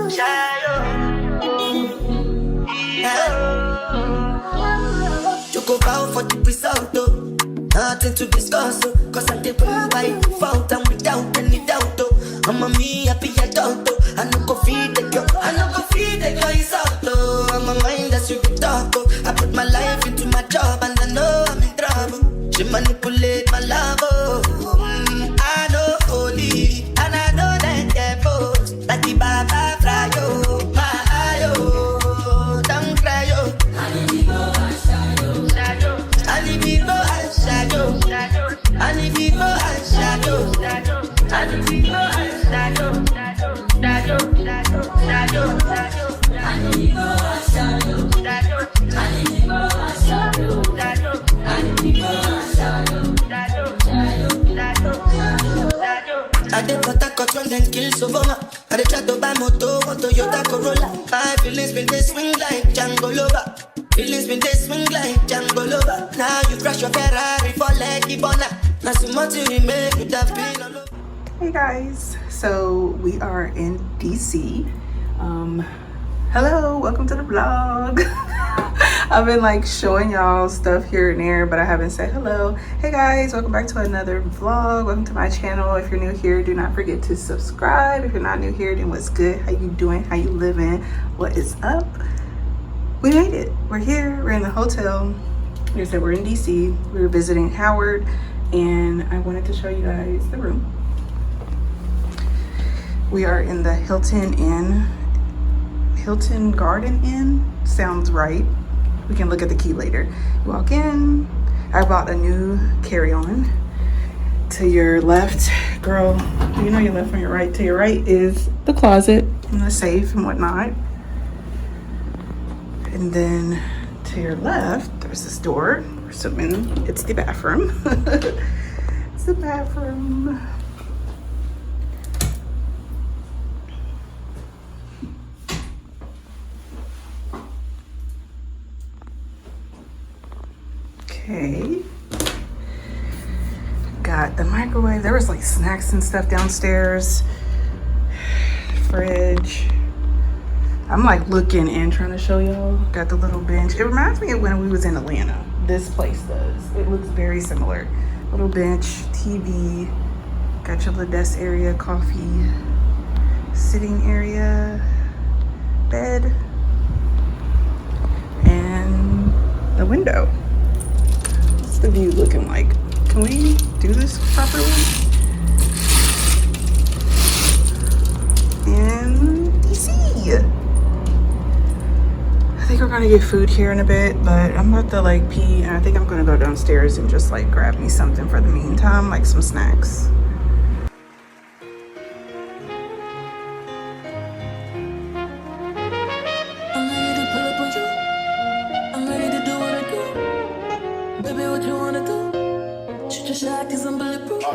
You go bow for the result, though. Nothing to discuss, oh. Cause I did win by default and without any doubt, oh. I'm a me happy adult, oh. I no go feed the girl, I no go feed the girl, it's out, oh. I'm a mind that's you can talk, oh. I put my life into my job and I know I'm in trouble. She manipulate my love, oh. I know holy, and I know that devil. Like the Baba fry, oh. My eye, oh. Don't cry, oh. I need to go and shadow, shadow. I need to go and shadow, shadow. I need to go and shadow, shadow. I need to go and shadow, shadow, shadow, shadow, shadow, shadow. I need to go and shadow, shadow. I need to go and shadow, shadow. I need to go and shadow, shadow, shadow, shadow, shadow. I did what I got when them kills over. I did try to buy moto, one Toyota Corolla. My feelings been they swing like Django Lover. Feelings been they swing like Django Lover. Now you crash your Ferrari for Leggy Bona. Now so much you remake with that pain all over. Hey guys, so we are in DC. Hello, welcome to the vlog. I've been like showing y'all stuff here and there, but I haven't said hello. Hey guys, welcome back to another vlog. Welcome to my channel. If you're new here, do not forget to subscribe. If you're not new here, then what's good? How you doing? How you living? What is up? We made it. We're here. We're in the hotel. Like I said, we're in DC. We were visiting Howard, and I wanted to show you guys the room. We are in the Hilton Inn. Hilton Garden Inn sounds right. We can look at the key later. You walk in. I bought a new carry-on. To your left, girl, you know your left from your right. To your right is the closet and the safe and whatnot. And then to your left, there's this door. We're assuming it's the bathroom. It's the bathroom. Okay, got the microwave. There was like snacks and stuff downstairs. Fridge. I'm like looking and trying to show y'all. Got the little bench. It reminds me of when we was in Atlanta. This place does. It looks very similar. Little bench, TV. Got your little desk area, coffee, sitting area, bed, and the window. What's the view looking like? Can we do this properly? And DC. I think we're gonna get food here in a bit, but I'm about to like pee, and I think I'm gonna go downstairs and just like grab me something for the meantime, like some snacks.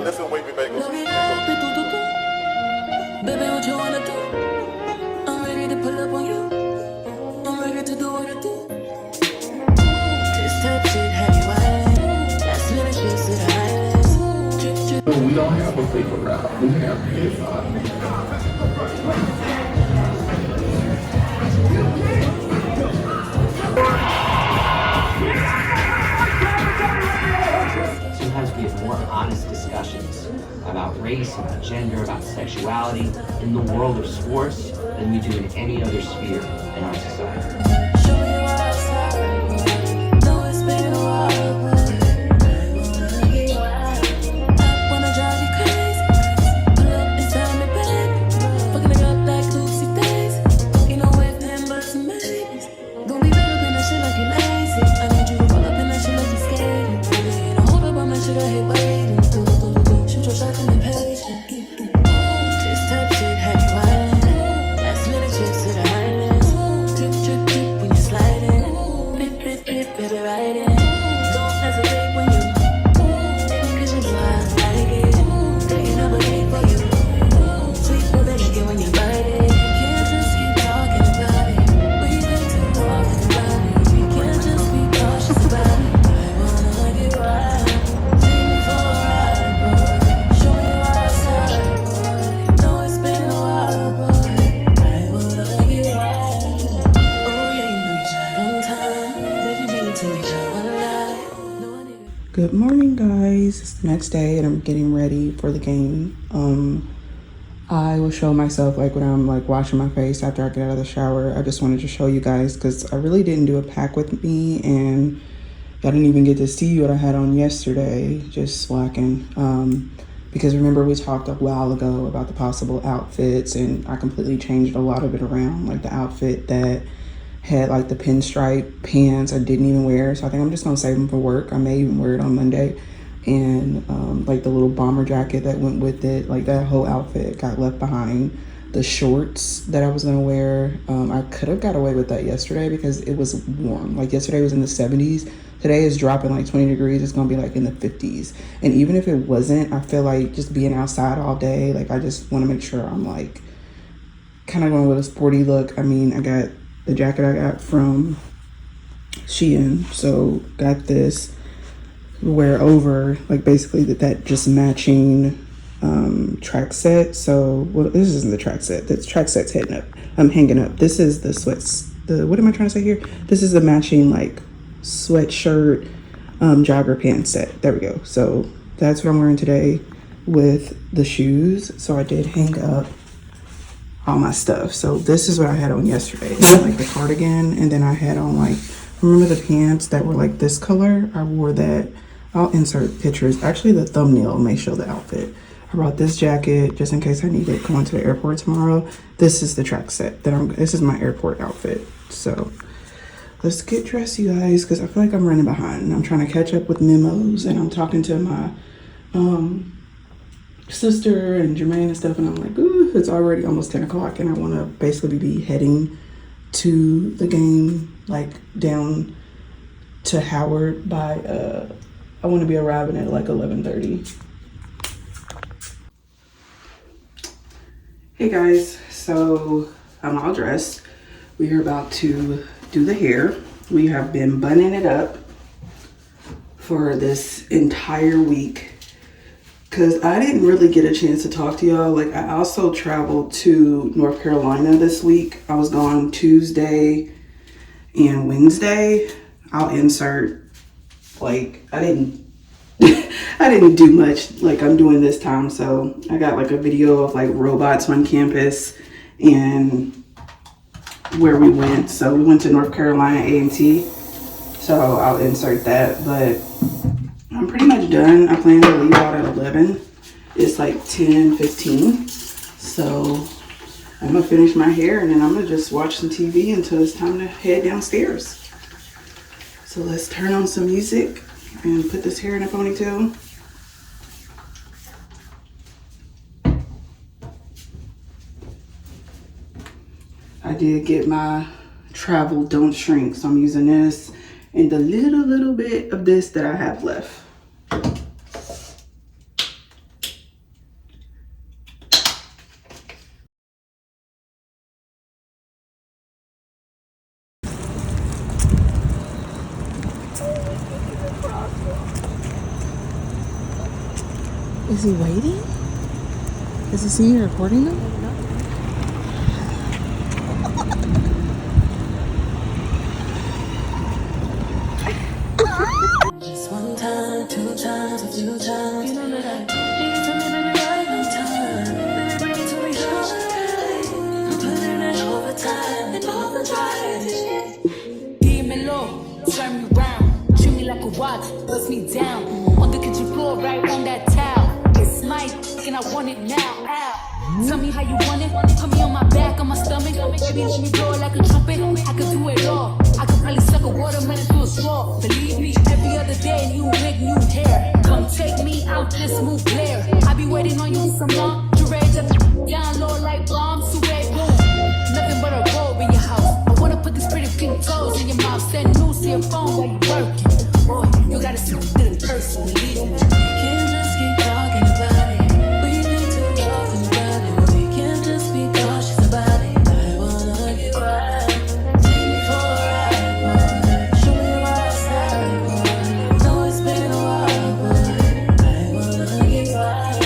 Listen, wait, me back. Baby, what you wanna do? I'm ready to pull up on you. I'm ready to do what I do. This type shit heavyweight. Last minute shit to the highest. We don't have a paper route. We have Sometimes we have more honest discussions about race, about gender, about sexuality in the world of sports than we do in any other sphere in our society. This type shit heavyweight. Last minute shit to the highest. Drip, drip, drip. Good morning, guys. It's the next day and I'm getting ready for the game. I will show myself like when I'm like washing my face after I get out of the shower. I just wanted to show you guys because I really didn't do a pack with me and I didn't even get to see what I had on yesterday, just slacking. Because remember we talked a while ago about the possible outfits and I completely changed a lot of it around. Like the outfit that had like the pinstripe pants I didn't even wear. So I think I'm just gonna save them for work. I may even wear it on Monday. And like the little bomber jacket that went with it, like that whole outfit got left behind. The shorts that I was gonna wear, I could have got away with that yesterday because it was warm. Like yesterday was in the 70s. Today is dropping like 20 degrees. It's gonna be like in the 50s. And even if it wasn't, I feel like just being outside all day, like I just wanna make sure I'm like kind of going with a sporty look. I mean, I got the jacket I got from Shein, so got this wear over like basically that just matching track set. So well, this isn't the track set. This track set's heading up. I'm hanging up. This is the sweats. What am I trying to say here? This is the matching like sweatshirt jogger pants set. There we go. So that's what I'm wearing today with the shoes. So I did hang up all my stuff. So this is what I had on yesterday, like the cardigan, and then I had on like, remember the pants that were like this color? I wore that. I'll insert pictures. Actually, the thumbnail may show the outfit. I brought this jacket just in case I need it going to the airport tomorrow. this is the track set that this is my airport outfit. So let's get dressed, you guys, because I feel like I'm running behind. I'm trying to catch up with memos, and I'm talking to my sister and Jermaine and stuff, and I'm like, ooh, it's already almost 10 o'clock, and I want to basically be heading to the game, like down to Howard by I want to be arriving at like 11:30. Hey guys, so I'm all dressed. We are about to do the hair. We have been bunning it up for this entire week because I didn't really get a chance to talk to y'all. Like, I also traveled to North Carolina this week. I was gone Tuesday and Wednesday. I'll insert, like, I didn't do much like I'm doing this time. So I got like a video of like robots on campus and where we went. So we went to North Carolina A&T. So I'll insert that, but I'm pretty much done. I plan to leave out at 11. It's like 10:15. So I'm gonna finish my hair and then I'm gonna just watch some TV until it's time to head downstairs. So let's turn on some music and put this hair in a ponytail. I did get my travel don't shrink, so I'm using this and the little bit of this that I have left. Is he waiting? Is he seeing you recording them? Just one time, two times, a few times. You know that I need to live it right on time. Let it bring it to me, I'm putting it overtime and overdrive. Give me low, turn me round, treat me like a watch, bust me down. On the kitchen floor, right on that towel. It's my and I want it now. Ow. Tell me how you want it. Put me on my back, on my stomach. Baby, let me blow it like a trumpet. I could do it all. I could probably suck a watermelon through a straw. Believe me, every other day, new wig, new hair. Come take me out this smooth glare. I be waiting on you some long. Dreads up down low like bombs. To red boom. Nothing but a robe in your house. I wanna put these pretty pink toes in your mouth. Send news to your phone while you working. Boy, you gotta see it in person. Believe me. Can't just keep talking about it. We've been too talking about it. We can't just be cautious about it. I wanna get right. Take me for a ride, boy. Show me your outside, boy. Know it's been a while, boy. I wanna get right.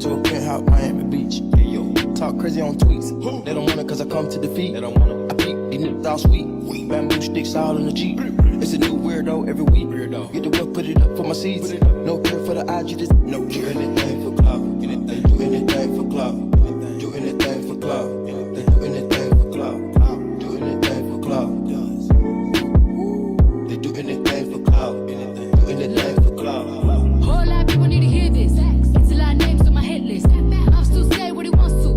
to a penthouse, Miami Beach. Talk crazy on tweets. They don't want it cause I come to defeat. I peek, these niggas all sweet. Bamboo sticks all in the Jeep. It's a new weirdo every week. Get the whip, put it up for my seeds. No care for the IG, just no care. Do anything for clout. They do anything for clout. Do anything for clout. They do anything for clout. Do anything for clout. They do anything for clout. Do anything for clout. Whole lot of people need to hear this. It's a lot of names on my hit list. I'm still say what he wants to.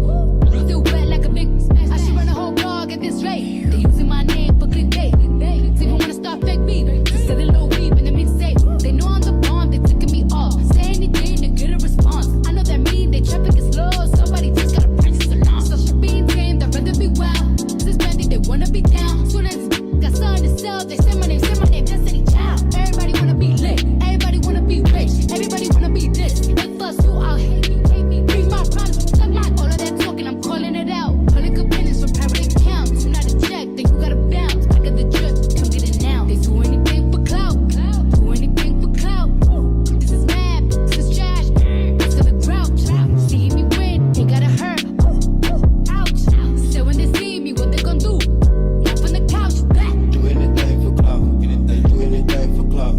Still wet like a big. I should run a whole blog at this rate. They using my name for clickbait. They even wanna start fake beef. Sell it low beef in the mixtape. They know I'm the bomb. They ticking me off. Say anything to get a response. I know that mean they traffic is slow. Somebody just gotta practice along. So she being tame. They'd rather be wild. This is bendy. They wanna be down. Soon as got something to sell, they say my name. Destiny Child. Everybody wanna be lit. Everybody wanna be rich. Everybody wanna be this. If us, you all hate me. Bring my problems. Suck my all of that talking. I'm calling it out. Public opinions from private accounts. You not a check, then you gotta bounce. Back of the drip, come get it now. They do anything for clout. Do anything for clout. This is mad. This is trash. This is the grouch. See me win, they gotta hurt. Ouch. So when they see me, what they gon' do? Up on the couch, back. Do anything for clout. They do anything for clout.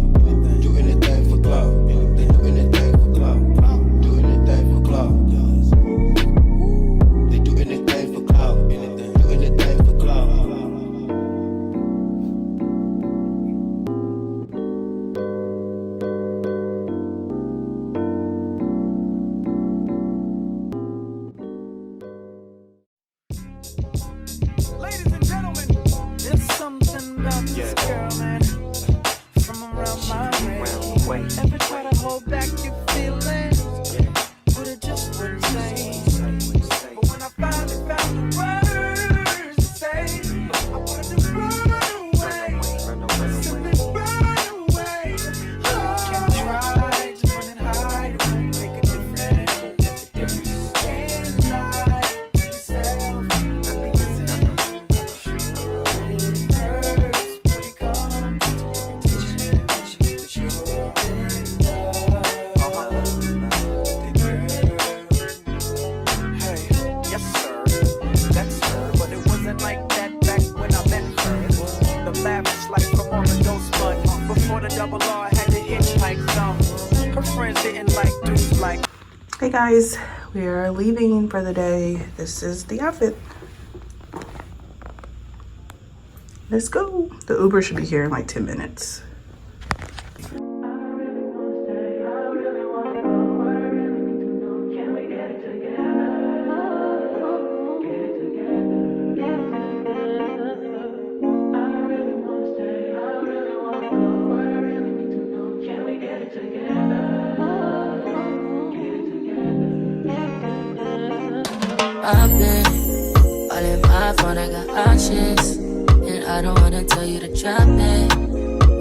Do anything for clout. They do anything for clout. Do anything for clout. They do anything for clout. Do anything for clout. Ladies and gentlemen, there's something about this girl, man. From around my way. Ever try to hold back your feelings, but it just wouldn't say. But when I finally found the words to say, I wanted to run away. Simply run away. Can try to run and hide, make a difference. Can't lie to yourself. Hey guys, we are leaving for the day. This is the outfit. Let's go. The Uber should be here in like 10 minutes. I've been all in my phone, I got options. And I don't wanna tell you to drop it,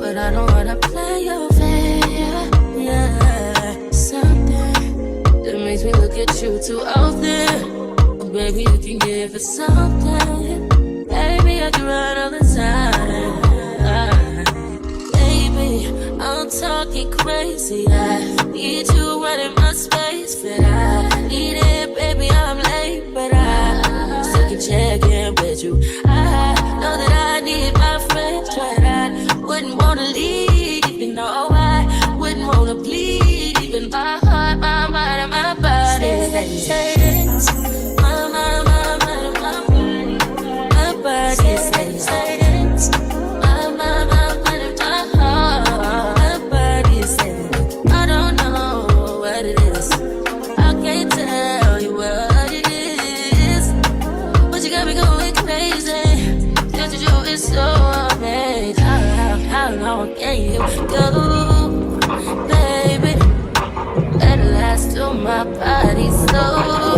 but I don't wanna play your fair. Yeah, something that makes me look at you too often. Oh, baby, you can give it something. Baby, I can run all the time. Baby, I'm talking crazy. I need you running my space, but I need it, baby, I'm late, but I still can check in with you. I know that I need my friends, but I wouldn't wanna leave, you know, I wouldn't wanna bleed, even my heart, my mind, and my body. Say it, my mind, my body, my body, say it, my mind, my mind, and my heart, my body, say it. I don't know what it is, I can't tell you what it is, but you got me going crazy. Just you is so amazing. How long can you go, baby? Let it last till my body's slow.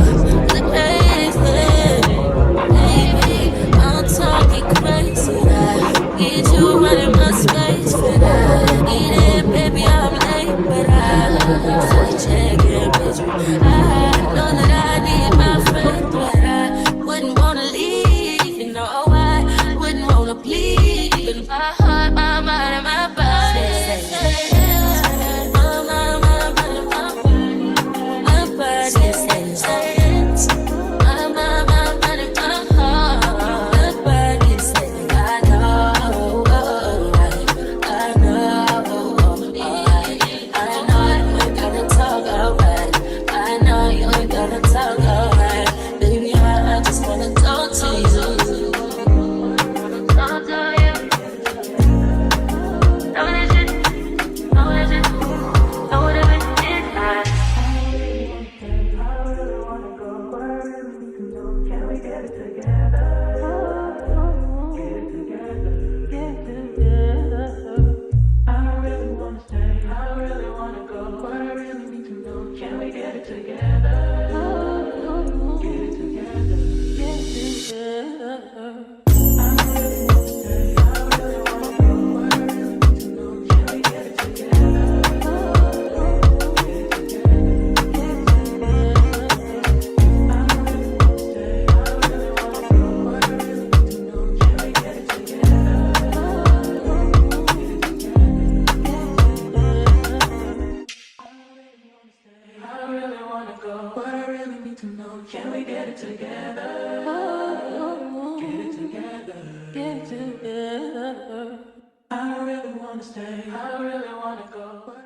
Can we get it together? Get it together. Get it together. I really wanna stay. I really wanna go.